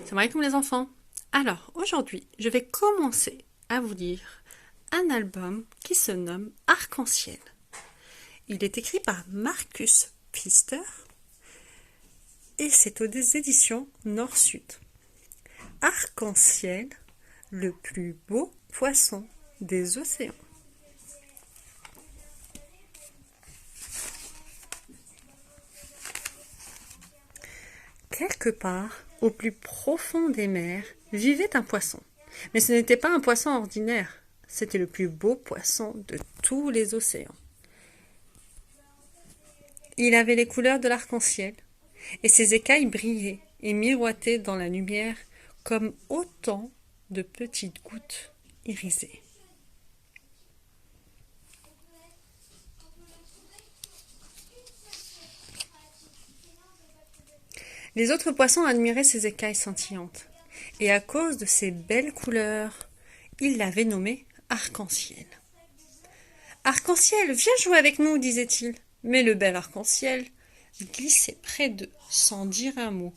Salam alaikum les enfants. Alors, aujourd'hui, je vais commencer à vous lire un album qui se nomme Arc-en-ciel. Il est écrit par Marcus Pfister et c'est aux éditions Nord-Sud. Arc-en-ciel, le plus beau poisson des océans. Quelque part, au plus profond des mers, vivait un poisson. Mais ce n'était pas un poisson ordinaire, c'était le plus beau poisson de tous les océans. Il avait les couleurs de l'arc-en-ciel, et ses écailles brillaient et miroitaient dans la lumière comme autant de petites gouttes irisées. Les autres poissons admiraient ses écailles scintillantes, et à cause de ses belles couleurs, ils l'avaient nommé Arc-en-ciel. « Arc-en-ciel, viens jouer avec nous, disait-il. Mais le bel arc-en-ciel glissait près d'eux sans dire un mot,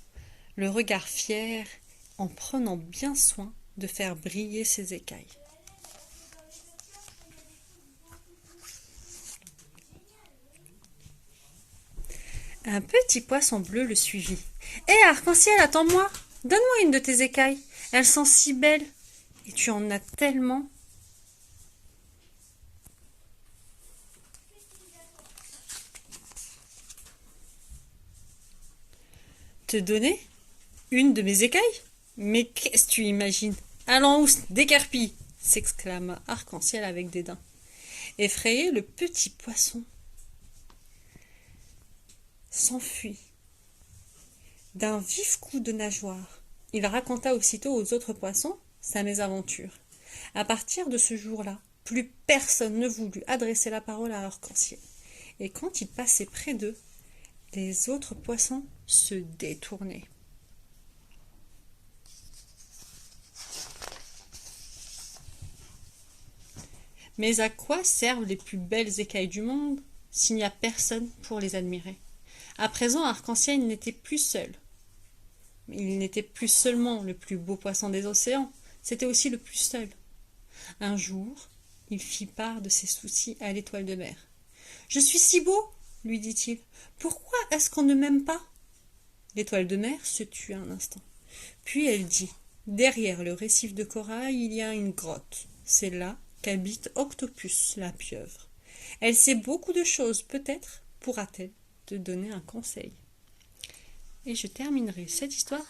le regard fier, en prenant bien soin de faire briller ses écailles. Un petit poisson bleu le suivit. « Hé, arc-en-ciel, attends-moi! Donne-moi une de tes écailles. Elles sont si belles. Et tu en as tellement. » Te donner une de mes écailles? Mais qu'est-ce que tu imagines? Allons, décarpille! S'exclama Arc-en-ciel avec dédain. Effrayé, le petit poisson s'enfuit d'un vif coup de nageoire. Il raconta aussitôt aux autres poissons sa mésaventure. À partir de ce jour-là, plus personne ne voulut adresser la parole à Arc-en-ciel. Et quand il passait près d'eux, les autres poissons se détournaient. Mais à quoi servent les plus belles écailles du monde s'il n'y a personne pour les admirer? À présent, Arc-en-ciel n'était plus seul. Il n'était plus seulement le plus beau poisson des océans, c'était aussi le plus seul. Un jour, il fit part de ses soucis à l'étoile de mer. « Je suis si beau, lui dit-il. Pourquoi est-ce qu'on ne m'aime pas? » L'étoile de mer se tut un instant. Puis elle dit, « Derrière le récif de corail, il y a une grotte. C'est là qu'habite Octopus, la pieuvre. Elle sait beaucoup de choses, peut-être pourra-t-elle te donner un conseil. » Et je terminerai cette histoire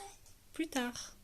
plus tard.